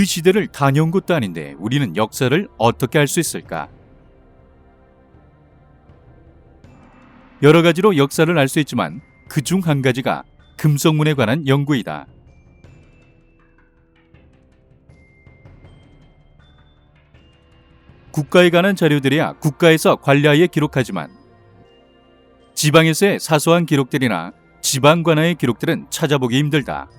우리 시대를 다녀온 것도 아닌데 우리는 역사를 어떻게 알 수 있을까? 여러 가지로 역사를 알 수 있지만 그중 한 가지가 금속문에 관한 연구이다. 국가에 관한 자료들이야 국가에서 관리하에 기록하지만 지방에서의 사소한 기록들이나 지방 관하의 기록들은 찾아보기 힘들다.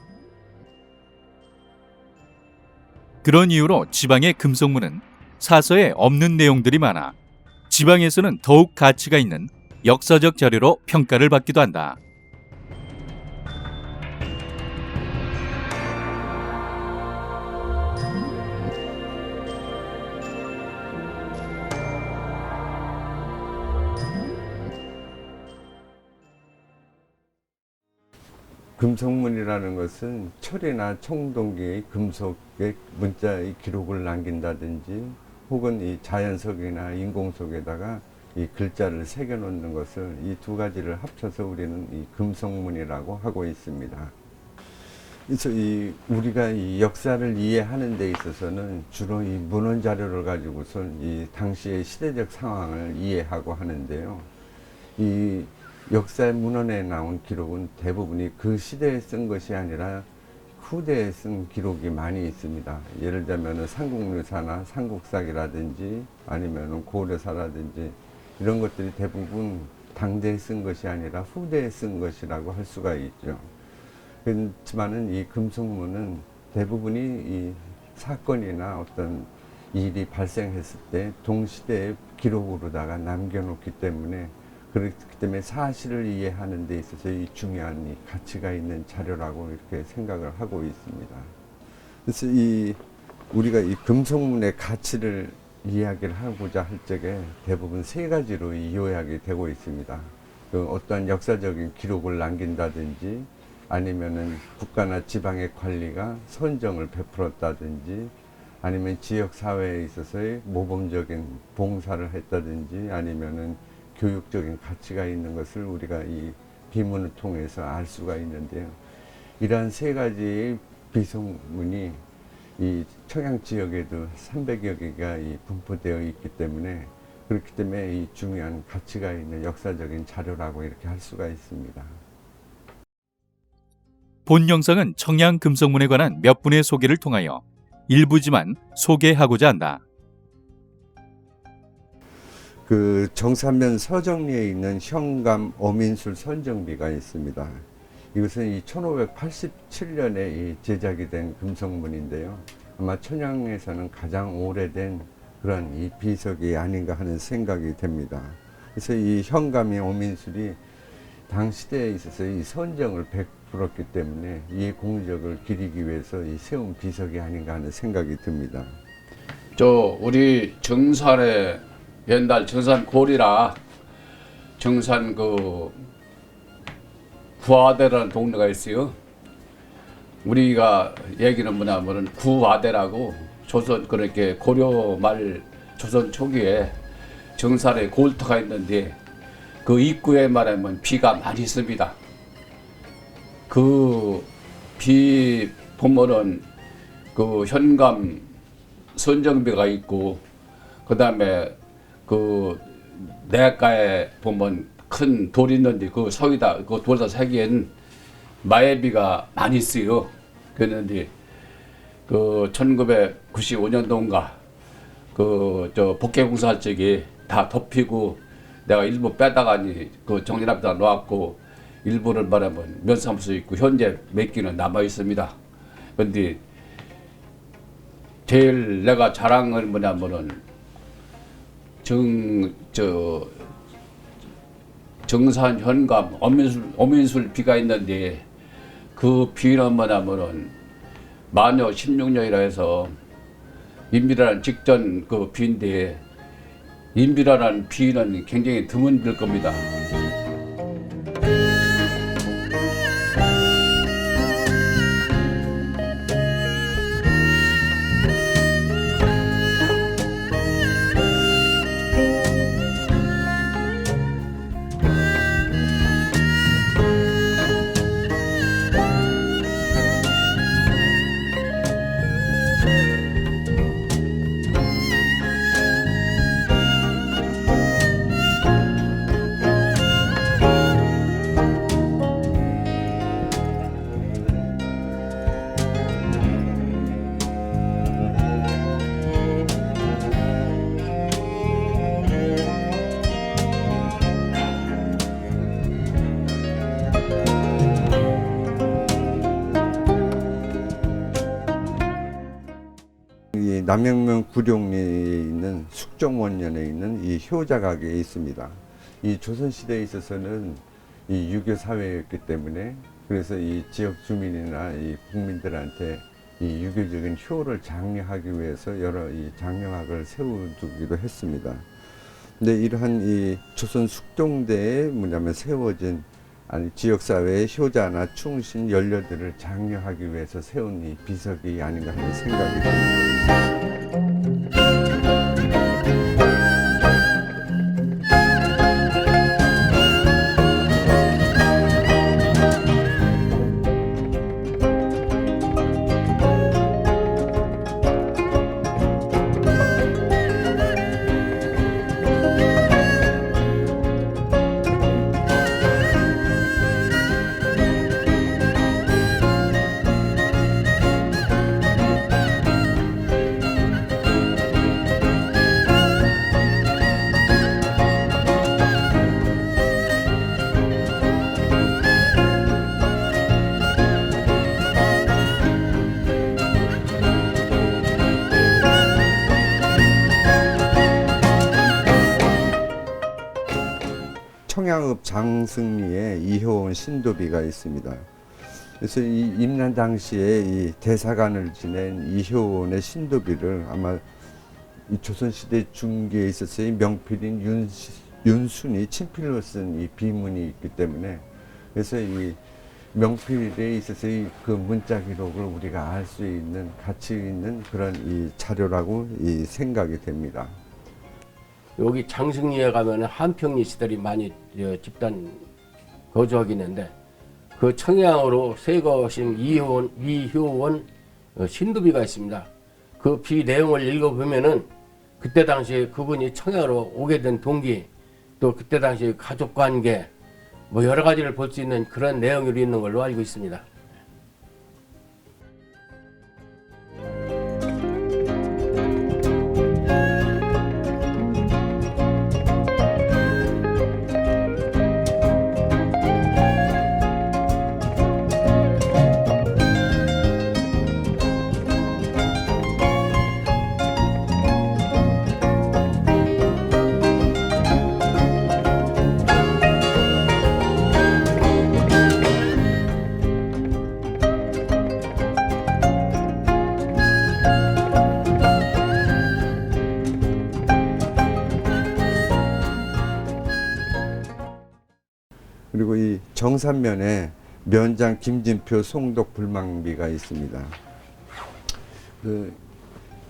그런 이유로 지방의 금속문은 사서에 없는 내용들이 많아 지방에서는 더욱 가치가 있는 역사적 자료로 평가를 받기도 한다. 금속문이라는 것은 철이나 청동기의 금속의 문자의 기록을 남긴다든지 혹은 이 자연석이나 인공석에다가 이 글자를 새겨 놓는 것을 이 두 가지를 합쳐서 우리는 이 금속문이라고 하고 있습니다. 그래서 우리가 이 역사를 이해하는 데 있어서는 주로 이 문헌 자료를 가지고선 이 당시의 시대적 상황을 이해하고 하는데요. 이 역사 문헌에 나온 기록은 대부분이 그 시대에 쓴 것이 아니라 후대에 쓴 기록이 많이 있습니다. 예를 들면 삼국유사나 삼국사기라든지 아니면 고려사라든지 이런 것들이 대부분 당대에 쓴 것이 아니라 후대에 쓴 것이라고 할 수가 있죠. 그렇지만은 이 금속문은 대부분이 이 사건이나 어떤 일이 발생했을 때 동시대의 기록으로다가 남겨놓기 때문에 그렇기 때문에 사실을 이해하는 데 있어서 이 중요한 이 가치가 있는 자료라고 이렇게 생각을 하고 있습니다. 그래서 우리가 이 금속문의 가치를 이야기를 하고자 할 적에 대부분 세 가지로 요약이 되고 있습니다. 어떠한 역사적인 기록을 남긴다든지 아니면은 국가나 지방의 관리가 선정을 베풀었다든지 아니면 지역 사회에 있어서의 모범적인 봉사를 했다든지 아니면은 교육적인 가치가 있는 것을 우리가 이 비문을 통해서 알 수가 있는데요. 이러한 세 가지의 비속문이 이 청양 지역에도 300여 개가 분포되어 있기 때문에 그렇기 때문에 이 중요한 가치가 있는 역사적인 자료라고 이렇게 할 수가 있습니다. 본 영상은 청양 금속문에 관한 몇 분의 소개를 통하여 일부지만 소개하고자 한다. 그 정산면 서정리에 있는 현감 어민술 선정비가 있습니다. 이것은 이 1587년에 이 제작이 된 금속문인데요. 아마 천양에서는 가장 오래된 그런 이 비석이 아닌가 하는 생각이 됩니다. 그래서 이 현감의 어민술이 당시대에 있어서 이 선정을 베풀었기 때문에 이 공적을 기리기 위해서 이 세운 비석이 아닌가 하는 생각이 듭니다. 우리 정산에 옛날 정산 고리라 정산 구화대라는 동네가 있어요. 우리가 얘기는 뭐냐면은 구화대라고 조선 그렇게 고려 말 조선 초기에 정산에 골터가 있는데 그 입구에 말하면 비가 많이 있습니다. 그 비 보면은 그 현감 선정비가 있고 그 다음에 그 내가에 보면 큰 돌 있는데 그 서기다 그 돌에다 새긴 마애비가 많이 있어요. 그런데 그 1995년도인가 그 복개공사 할 적에 다 덮이고 내가 일부 빼다가니 그 정진합에다 놓았고 일부를 말하면 면사무소에 있고 현재 몇 개는 남아 있습니다. 그런데 제일 내가 자랑을 뭐냐면은 정산 현감 어민술 비가 있는데 그 비는 뭐냐면은 만여 16년이라 해서 인비라는 직전 그 비인데 인비라는 비는 굉장히 드문일 겁니다. 남양면 구룡리에 있는 숙종원년에 있는 이 효자각에 있습니다. 이 조선시대에 있어서는 이 유교 사회였기 때문에 그래서 이 지역 주민이나 이 국민들한테 이 유교적인 효를 장려하기 위해서 여러 이 장려학을 세워두기도 했습니다. 근데 이러한 이 조선 숙종대에 뭐냐면 세워진 지역사회의 효자나 충신 연료들을 장려하기 위해서 세운 이 비석이 아닌가 하는 생각이 듭니다. 청양읍 장승리에 이효원 신도비가 있습니다. 그래서 이 임난 당시에 이 대사관을 지낸 이효원의 신도비를 아마 이 조선시대 중기에 있어서의 명필인 윤순이 친필로 쓴 이 비문이 있기 때문에 그래서 이 명필에 있어서의 그 문자 기록을 우리가 알 수 있는 가치 있는 그런 이 자료라고 이 생각이 됩니다. 여기 장승리에 가면 한평리 시들이 많이 집단 거주하고 있는데 그 청양으로 세거신 이효원 신도비가 있습니다. 그 비 내용을 읽어보면은 그때 당시에 그분이 청양으로 오게 된 동기 또 그때 당시 가족관계 뭐 여러 가지를 볼 수 있는 그런 내용이 있는 걸로 알고 있습니다. 그리고 이 정산면에 면장 김진표 송독 불망비가 있습니다.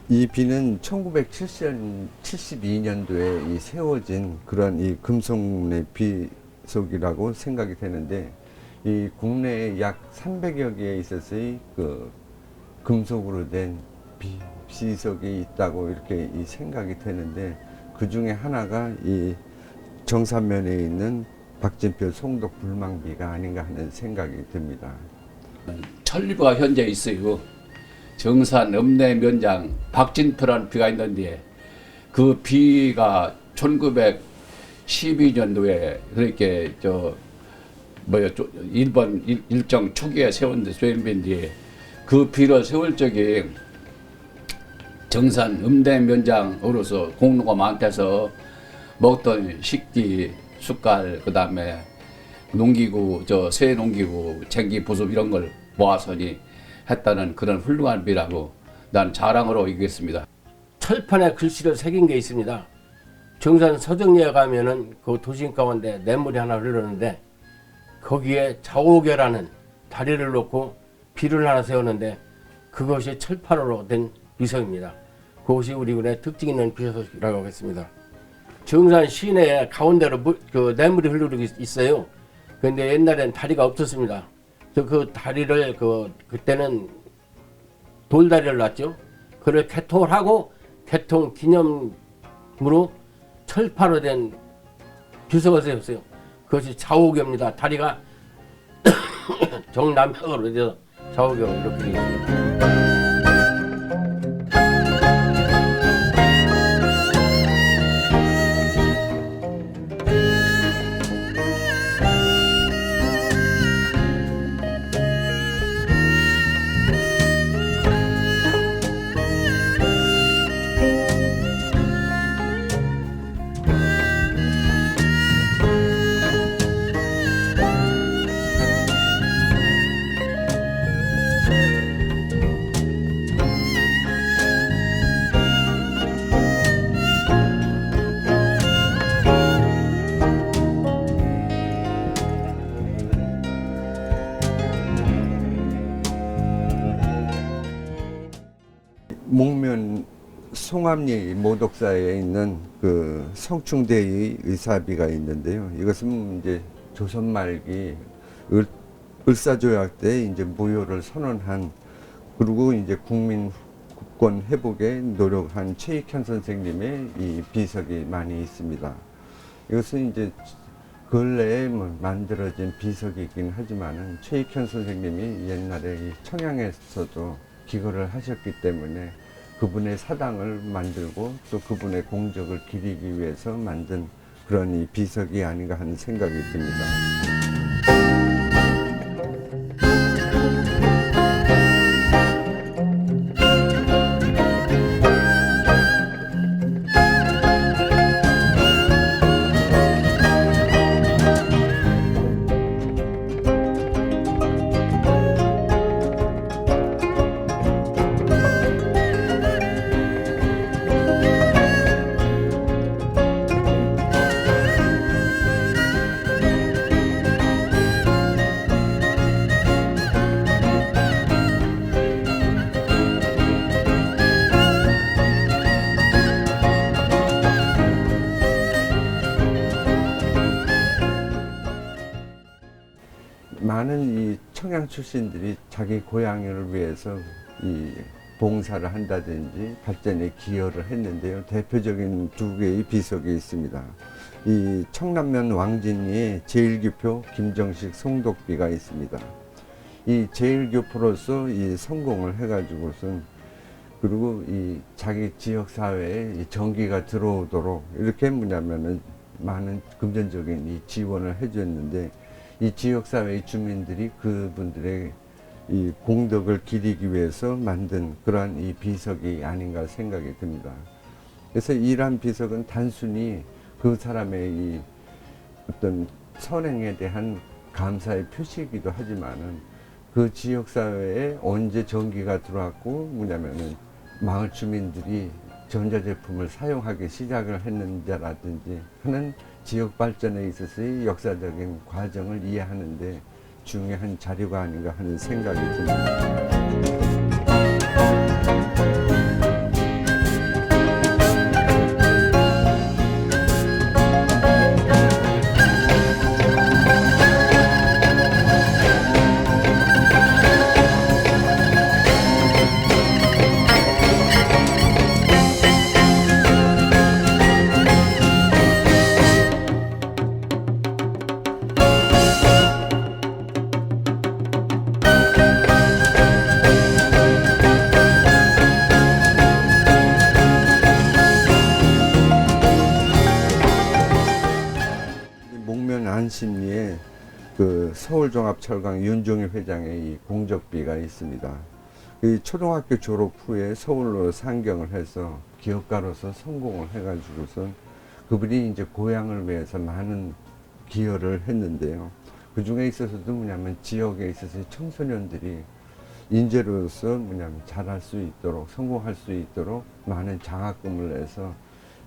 이 비는 1972년도에 이 세워진 그런 이 금속의 비석이라고 생각이 되는데 이 국내에 약 300여 개에 있어서의 그 금속으로 된 비석이 있다고 이렇게 이 생각이 되는데 그 중에 하나가 이 정산면에 있는 박진표 송독 불망비가 아닌가 하는 생각이 듭니다. 천리부가 현재 있어요. 정산 읍내면장 박진표라는 비가 있는데 그 비가 1912년도에 그렇게 일본 일정 초기에 세운 비인데 그 비를 세울 적에 정산 읍내면장으로서 공로가 많대서 먹던 식기 숟갈 그다음에 농기구 새 농기구 쟁기 부습 이런 걸 모아서니 했다는 그런 훌륭한 비라고 난 자랑으로 여기겠습니다. 철판에 글씨를 새긴 게 있습니다. 정산 서정리에 가면은 그 도심 가운데 냇물이 하나 흐르는데 거기에 자오계라는 다리를 놓고 비를 하나 세우는데 그것이 철판으로 된 비석입니다. 그것이 우리 군의 특징 있는 비석이라고 하겠습니다. 정산 시내에 가운데로 그 냇물이 흐르고 있어요. 그런데 옛날엔 다리가 없었습니다. 그 다리를 그때는 돌다리를 놨죠. 그걸 개통을 하고 개통 기념으로 철판으로 된 비석을 세웠어요. 그것이 좌우교입니다. 다리가 정남향으로 돼서 좌우교 이렇게 되어 있습니다. 송암리 모독사에 있는 그 성충대의 의사비가 있는데요. 이것은 이제 조선 말기 을사조약 때 이제 무효를 선언한, 그리고 이제 국민 국권 회복에 노력한 최익현 선생님의 이 비석이 많이 있습니다. 이것은 이제 근래에 만들어진 비석이긴 하지만은 최익현 선생님이 옛날에 이 청양에서도 기거를 하셨기 때문에 그분의 사당을 만들고 또 그분의 공적을 기리기 위해서 만든 그런 이 비석이 아닌가 하는 생각이 듭니다. 많은 이 청양 출신들이 자기 고향을 위해서 이 봉사를 한다든지 발전에 기여를 했는데요. 대표적인 두 개의 비석이 있습니다. 이 청남면 왕진리에 제일교포 김정식 송독비가 있습니다. 이 제일교포로서 이 성공을 해가지고선, 그리고 이 자기 지역 사회에 이 전기가 들어오도록 이렇게 뭐냐면은 많은 금전적인 이 지원을 해줬는데, 이 지역사회의 주민들이 그분들의 이 공덕을 기리기 위해서 만든 그러한 이 비석이 아닌가 생각이 듭니다. 그래서 이러한 비석은 단순히 그 사람의 이 어떤 선행에 대한 감사의 표시이기도 하지만은 그 지역사회에 언제 전기가 들어왔고 뭐냐면은 마을 주민들이 전자제품을 사용하기 시작을 했는지라든지 하는 지역 발전에 있어서의 역사적인 과정을 이해하는 데 중요한 자료가 아닌가 하는 생각이 듭니다. 목면 안심리에 그 서울종합철강 윤종희 회장의 이 공적비가 있습니다. 이 초등학교 졸업 후에 서울로 상경을 해서 기업가로서 성공을 해가지고선 그분이 이제 고향을 위해서 많은 기여를 했는데요. 그 중에 있어서도 뭐냐면 지역에 있어서 청소년들이 인재로서 뭐냐면 잘할 수 있도록, 성공할 수 있도록 많은 장학금을 내서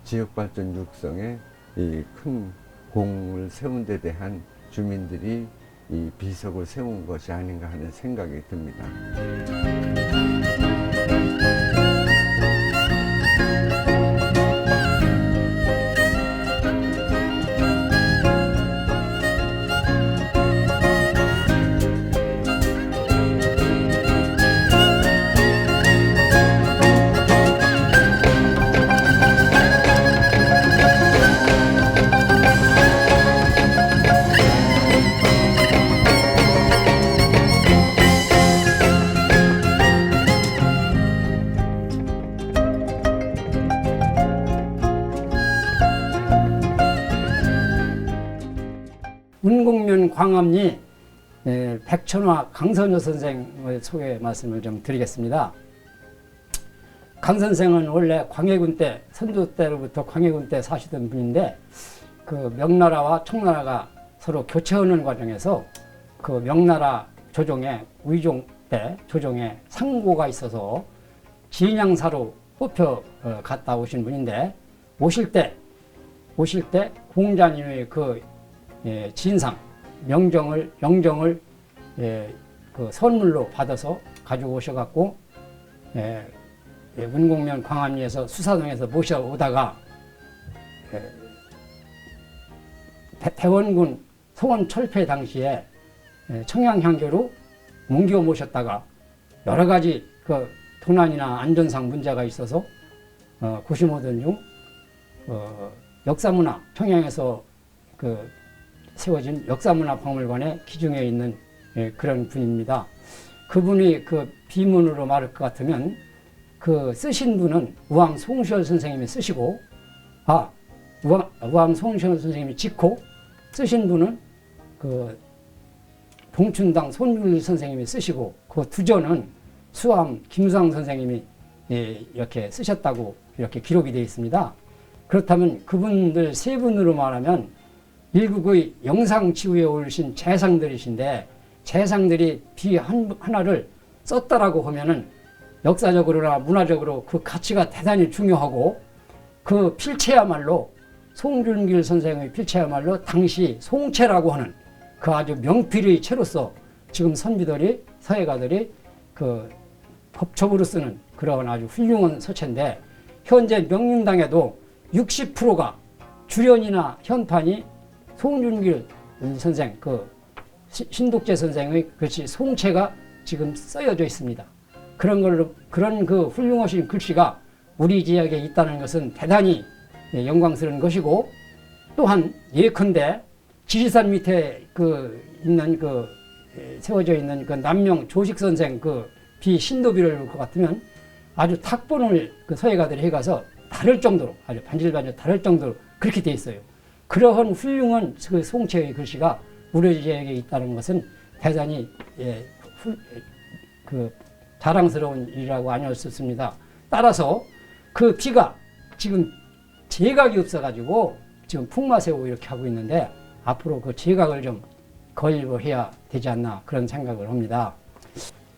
지역 발전 육성에 이 큰 공을 세운 데 대한 주민들이 이 비석을 세운 것이 아닌가 하는 생각이 듭니다. 운곡면 광암리 백천화 강선효 선생의 소개 말씀을 좀 드리겠습니다. 강 선생은 원래 광해군 때, 선조 때로부터 광해군 때 사시던 분인데, 그 명나라와 청나라가 서로 교체하는 과정에서 그 명나라 조정에, 위종 때 조정에 상고가 있어서 진양사로 뽑혀 갔다 오신 분인데, 오실 때 공자님의 그 진상, 영정을 그 선물로 받아서 가지고 오셔갖고 문곡면 광암리에서 수사동에서 모셔오다가 대원군 소원 철폐 당시에 청양향교로 옮겨 모셨다가 여러 가지 그 도난이나 안전상 문제가 있어서 95년 중 역사문화 청양에서 그 세워진 역사문화박물관의 기중에 있는 그런 분입니다. 그분이 그 비문으로 말할 것 같으면 그 쓰신 분은 우암 송시열 선생님이 쓰시고 우암 송시열 선생님이 짓고 쓰신 분은 그 동춘당 손율 선생님이 쓰시고 그 두전은 수암 김수왕 선생님이 이렇게 쓰셨다고 이렇게 기록이 되어 있습니다. 그렇다면 그분들 세 분으로 말하면 일국의 영상지구에 오르신 재상들이신데 재상들이 비 하나를 썼다라고 하면은 역사적으로나 문화적으로 그 가치가 대단히 중요하고 그 필체야말로 송준길 선생의 필체야말로 당시 송체라고 하는 그 아주 명필의 채로서 지금 선비들이 서예가들이 그 법적으로 쓰는 그런 아주 훌륭한 서체인데 현재 명륜당에도 60%가 주련이나 현판이 송준길 선생 그 신독재 선생의 그것이 송체가 지금 쓰여져 있습니다. 그런 그 훌륭하신 글씨가 우리 지역에 있다는 것은 대단히 영광스러운 것이고 또한 예컨대 지리산 밑에 그 있는 그 세워져 있는 그 남명 조식 선생 그 비신도비를 볼 것 같으면 아주 탁본을 그 서예가들이 해가서 다를 정도로 아주 반질반질 다를 정도로 그렇게 돼 있어요. 그러한 훌륭한 그 송체의 글씨가 우리 지역에 있다는 것은 대단히 그 자랑스러운 일이라고 아니할 수 없습니다. 따라서 그 비가 지금 제각이 없어가지고 지금 풍마세우 이렇게 하고 있는데 앞으로 그 제각을 좀 건립해야 되지 않나 그런 생각을 합니다.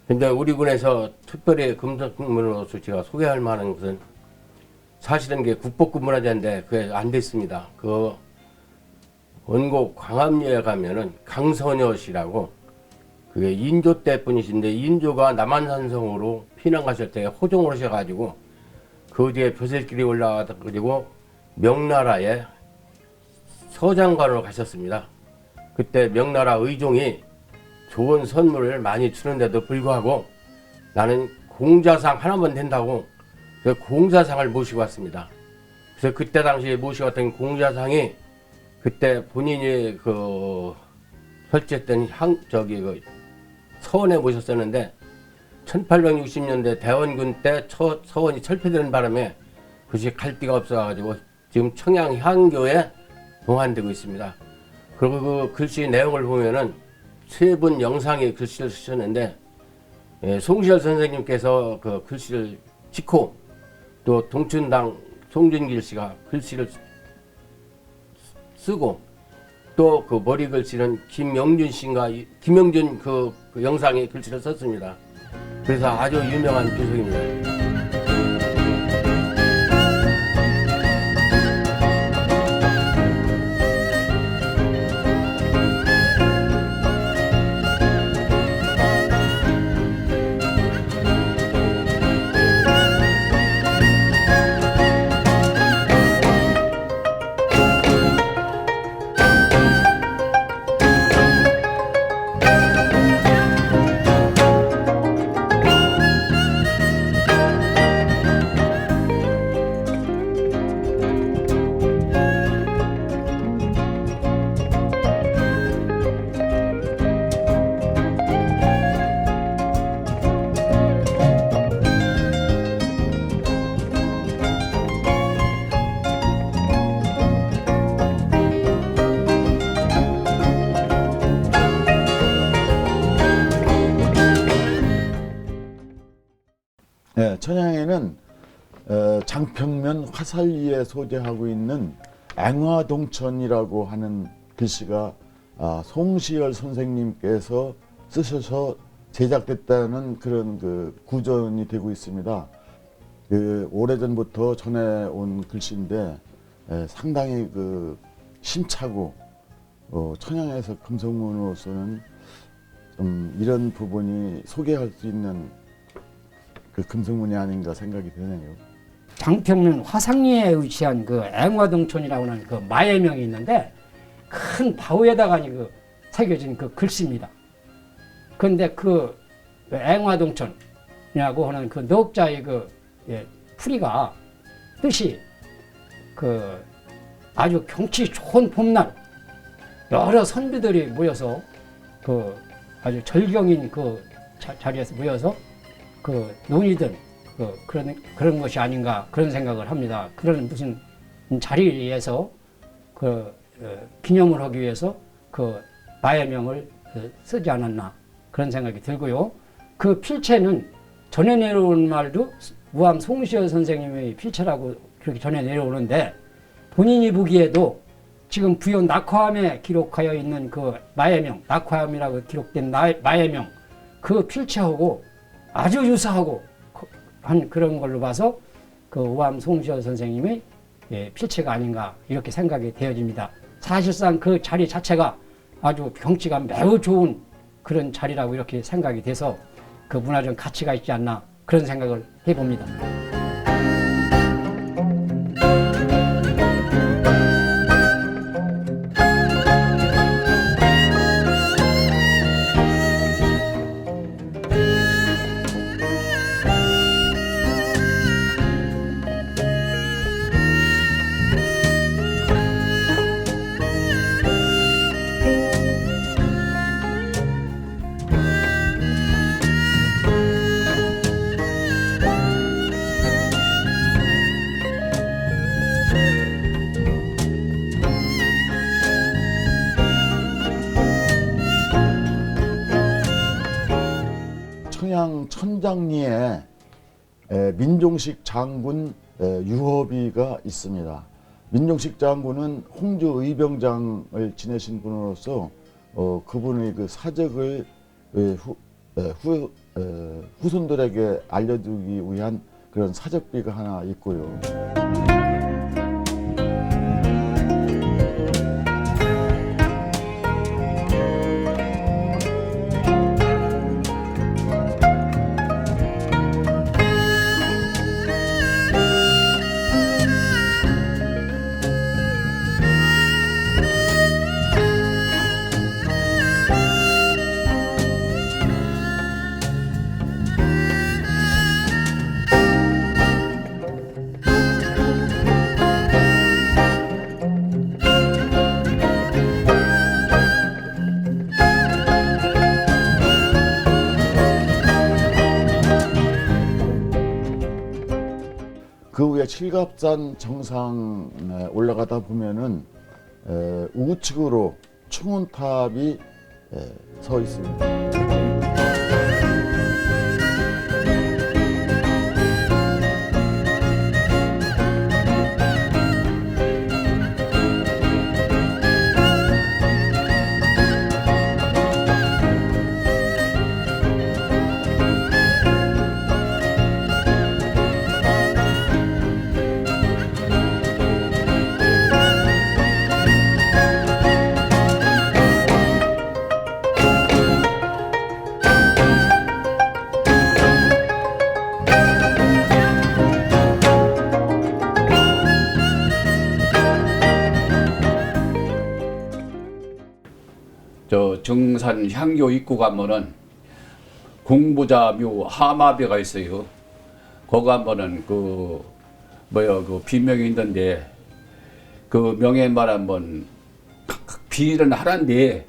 근데 우리 군에서 특별히 금속문으로서 제가 소개할 만한 것은 사실은 게 국보급 문화재인데 그게 안 됐습니다. 그 원곡 광암리에 가면은 강선여씨라고 그게 인조 때 분이신데 인조가 남한산성으로 피난 가실 때 호종을 하셔가지고 그 뒤에 벼슬길이 올라가다 그리고 명나라에 서장관으로 가셨습니다. 그때 명나라 의종이 좋은 선물을 많이 주는데도 불구하고 나는 공자상 하나만 된다고 그 공자상을 모시고 왔습니다. 그래서 그때 당시에 모시고 왔던 공자상이 그때 본인이 그 설치했던 그 서원에 모셨었는데 1860년대 대원군 때 서원이 철폐되는 바람에 그것이 갈 데가 없어가지고 지금 청양 향교에 봉안되고 있습니다. 그리고 그 글씨 내용을 보면은 세 분 영상의 글씨를 쓰셨는데 송시열 선생님께서 그 글씨를 찍고 또 동춘당 송준길 씨가 글씨를 쓰고 또 그 머리 글씨는 김영준 씨인가 김영준 그 영상의 글씨를 썼습니다. 그래서 아주 유명한 비석입니다. 네, 천양에는 장평면 화살리에 소재하고 있는 앵화동천이라고 하는 글씨가 송시열 선생님께서 쓰셔서 제작됐다는 그런 그 구전이 되고 있습니다. 그 오래전부터 전해온 글씨인데 상당히 그 심차고 천양에서 금속문으로서는 좀 이런 부분이 소개할 수 있는 그 금속문이 아닌가 생각이 되네요. 장평면 화상리에 위치한 그 앵화동촌이라고 하는 그 마예명이 있는데 큰 바위에다가 그 새겨진 그 글씨입니다. 그런데 그 앵화동촌이라고 하는 그 넉자의 그 풀이가 뜻이 그 아주 경치 좋은 봄날 여러 선비들이 모여서 그 아주 절경인 그 자리에서 모여서 그 논의든 그런 것이 아닌가 그런 생각을 합니다. 그런 무슨 자리에서 그 기념을 하기 위해서 그 마예명을 쓰지 않았나 그런 생각이 들고요. 그 필체는 전해 내려오는 말도 우암 송시열 선생님의 필체라고 그렇게 전해 내려오는데 본인이 보기에도 지금 부연 낙화암에 기록하여 있는 그 마예명, 낙화암이라고 기록된 마예명 그 필체하고 아주 유사하고 한 그런 걸로 봐서 그 우암 송시열 선생님의 필체가 아닌가 이렇게 생각이 되어집니다. 사실상 그 자리 자체가 아주 경치가 매우 좋은 그런 자리라고 이렇게 생각이 돼서 그 문화적 가치가 있지 않나 그런 생각을 해봅니다. 청양 천장리에 민종식 장군 유허비가 있습니다. 민종식 장군은 홍주 의병장을 지내신 분으로서 그분의 그 사적을 후손들에게 알려주기 위한 그런 사적비가 하나 있고요. 그 후에 칠갑산 정상에 올라가다 보면은 우측으로 충운탑이 서 있습니다. 저 정산 향교 입구 가면은 공부자묘 하마배가 있어요. 거기 가면은 그 비명이 있는데 그 명예 말 한번 비는 하나인데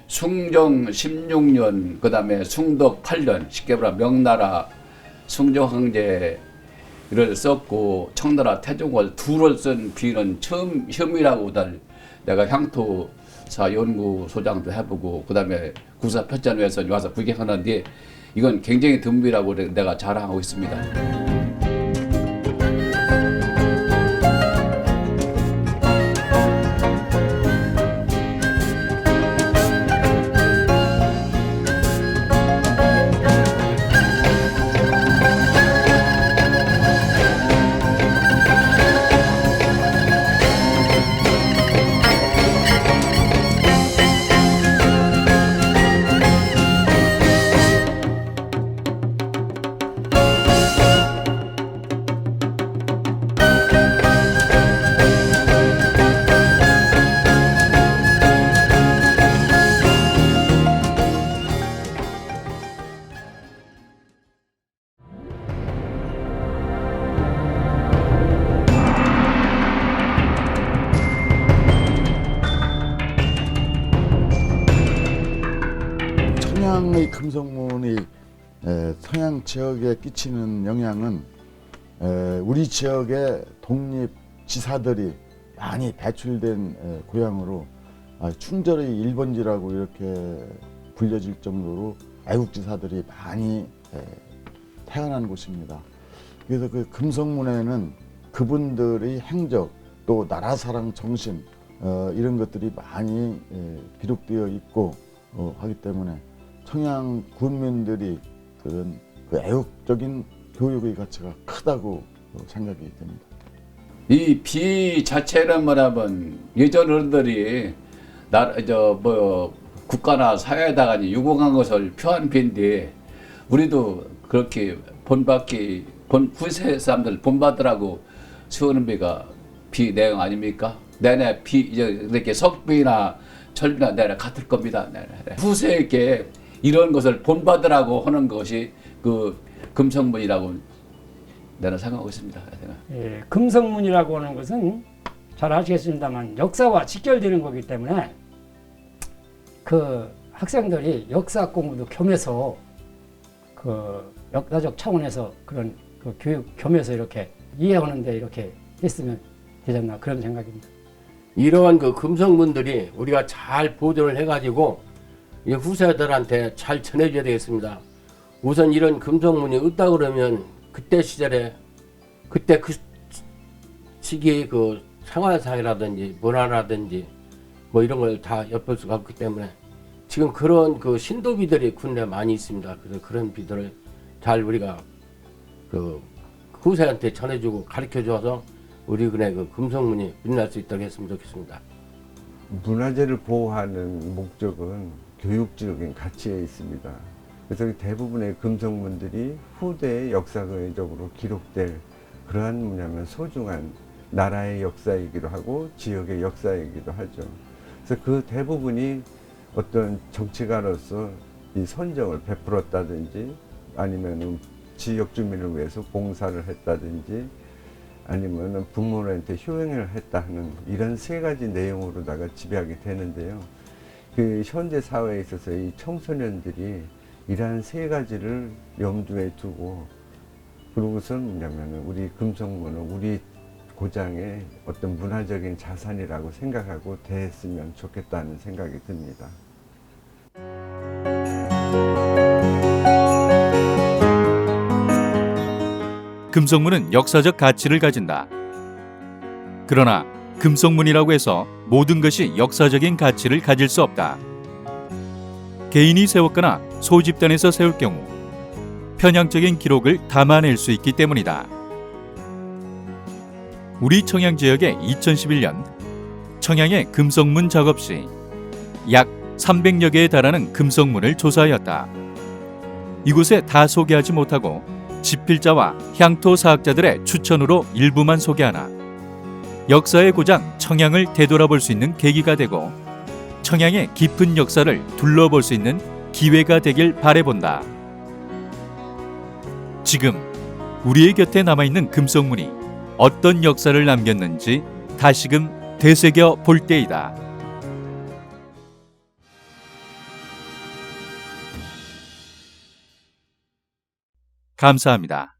숭정 16년 그다음에 숭덕 8년 쉽게 말하면 명나라 숭정 황제를 썼고 청나라 태종을 둘을 쓴 비는 처음이라고 내가 향토사 연구소장도 해보고 그다음에 구사 편찬회에서 와서 구경하는데 이건 굉장히 드물이라고 내가 자랑하고 있습니다. 청양의 금속문이 서양 지역에 끼치는 영향은 우리 지역의 독립지사들이 많이 배출된 고향으로 충절의 1번지라고 이렇게 불려질 정도로 애국지사들이 많이 태어난 곳입니다. 그래서 그 금속문에는 그분들의 행적 또 나라사랑 정신 이런 것들이 많이 기록되어 있고 하기 때문에 청양 군민들이 그런 그 애국적인 교육의 가치가 크다고 생각이 됩니다. 이 비 자체는 뭐냐면 예전 어른들이 국가나 사회에다가 유공한 것을 표한 비인데 우리도 그렇게 후세 사람들 본받으라고 세우는 비가 비 내용 아닙니까? 내내 비 이렇게 석비나 철비나 내내 같을 겁니다. 내내. 후세에게 이런 것을 본받으라고 하는 것이 그 금성문이라고 나는 생각하고 있습니다. 예, 금성문이라고 하는 것은 잘 아시겠습니다만 역사와 직결되는 거기 때문에 그 학생들이 역사 공부도 겸해서 그 역사적 차원에서 그런 그 교육 겸해서 이렇게 이해하는데 이렇게 했으면 되지 않나 그런 생각입니다. 이러한 그 금성문들이 우리가 잘 보존을 해가지고 이 후세들한테 잘 전해줘야 되겠습니다. 우선 이런 금성문이 없다 그러면 그때 시절에 그때 그 시기의 그 생활상이라든지 문화라든지 뭐 이런 걸 다 엿볼 수가 없기 때문에 지금 그런 그 신도비들이 군대 많이 있습니다. 그래서 그런 비들을 잘 우리가 그 후세한테 전해주고 가르쳐줘서 우리 군의 그 금성문이 빛날 수 있도록 했으면 좋겠습니다. 문화재를 보호하는 목적은 교육적인 가치에 있습니다. 그래서 대부분의 금속문들이 후대의 역사적으로 기록될 그러한 뭐냐면 소중한 나라의 역사이기도 하고 지역의 역사이기도 하죠. 그래서 그 대부분이 어떤 정치가로서 이 선정을 베풀었다든지 아니면은 지역 주민을 위해서 봉사를 했다든지 아니면은 부모한테 효행을 했다 하는 이런 세 가지 내용으로다가 지배하게 되는데요. 그 현대 사회에 있어서 이 청소년들이 이러한 세 가지를 염두에 두고 그러고선 뭐냐면은 우리 금속문은 우리 고장의 어떤 문화적인 자산이라고 생각하고 대했으면 좋겠다는 생각이 듭니다. 금속문은 역사적 가치를 가진다. 그러나 금속문이라고 해서 모든 것이 역사적인 가치를 가질 수 없다. 개인이 세웠거나 소집단에서 세울 경우 편향적인 기록을 담아낼 수 있기 때문이다. 우리 청양 지역의 2011년 청양의 금속문 작업 시 약 300여 개에 달하는 금속문을 조사하였다. 이곳에 다 소개하지 못하고 집필자와 향토 사학자들의 추천으로 일부만 소개하나 역사의 고장 청양을 되돌아볼 수 있는 계기가 되고 청양의 깊은 역사를 둘러볼 수 있는 기회가 되길 바라본다. 지금 우리의 곁에 남아있는 금속문이 어떤 역사를 남겼는지 다시금 되새겨 볼 때이다. 감사합니다.